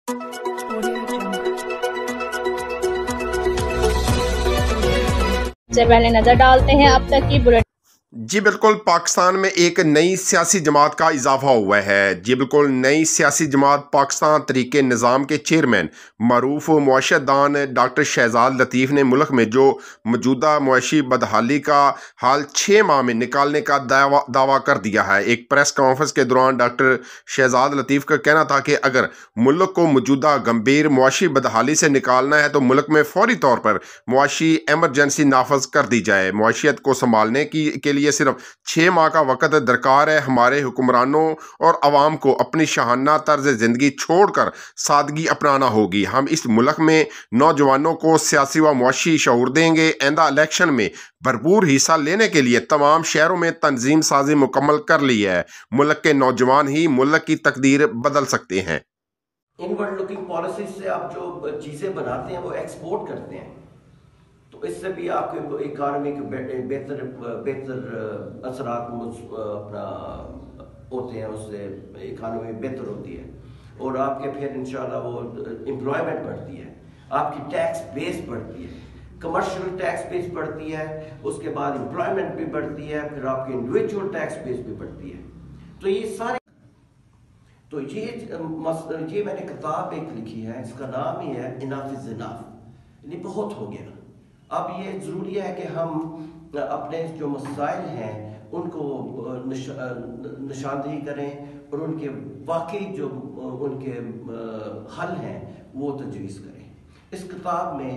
से पहले नजर डालते हैं अब तक की बुलेटिन। जी बिल्कुल, पाकिस्तान में एक नई सियासी जमात का इजाफा हुआ है। जी बिल्कुल, नई सियासी जमात पाकिस्तान तरीके निज़ाम के चेयरमैन मरूफ मुआशदान डॉक्टर शहजाद लतीफ़ ने मुल्क में जो मौजूदा मुआशी बदहाली का हाल 6 माह में निकालने का दावा कर दिया है। एक प्रेस कॉन्फ्रेंस के दौरान डॉक्टर शहजाद लतीफ़ का कहना था कि अगर मुल्क को मौजूदा गंभीर मुआशी बदहाली से निकालना है तो मुल्क में फौरी तौर पर मुआशी एमरजेंसी नाफज कर दी जाए। मुआशियत को संभालने के लिए सिर्फ 6 माह का वक़्त दरकार है। हमारे हुक्मरानों और अवाम को अपनी शाहाना तर्ज ज़िंदगी छोड़कर सादगी अपनाना होगी। हम इस मुल्क में नौजवानों को सियासी व मुआशी शऊर देंगे। आइंदा इलेक्शन में भरपूर हिस्सा लेने के लिए तमाम शहरों में तंजीम साजी मुकम्मल कर ली है। मुल्क के नौजवान ही मुल्क की तकदीर बदल सकते हैं। इनवर्ड लुकिंग पॉलिसी से आप जो चीज़ें बनाते हैं वो एक्सपोर्ट करते हैं, तो इससे भी आपके इकानमी के बेहतर असरात अपना होते हैं, उससे इकानमी बेहतर होती है और आपके फिर इंशाल्लाह वो एम्प्लॉयमेंट बढ़ती है, आपकी टैक्स बेस बढ़ती है, कमर्शियल टैक्स बेस बढ़ती है, उसके बाद एम्प्लॉयमेंट भी बढ़ती है, फिर आपकी इंडिविजुअल टैक्स बेस भी बढ़ती है। तो ये सारे ये मैंने किताब एक लिखी है, इसका नाम ही है इनफ इज इनफ, यानी बहुत हो गया। अब ये ज़रूरी है कि हम अपने जो मसाइल हैं उनको निशानदेही करें और उनके वाकई जो उनके हल हैं वो तजवीज़ करें। इस किताब में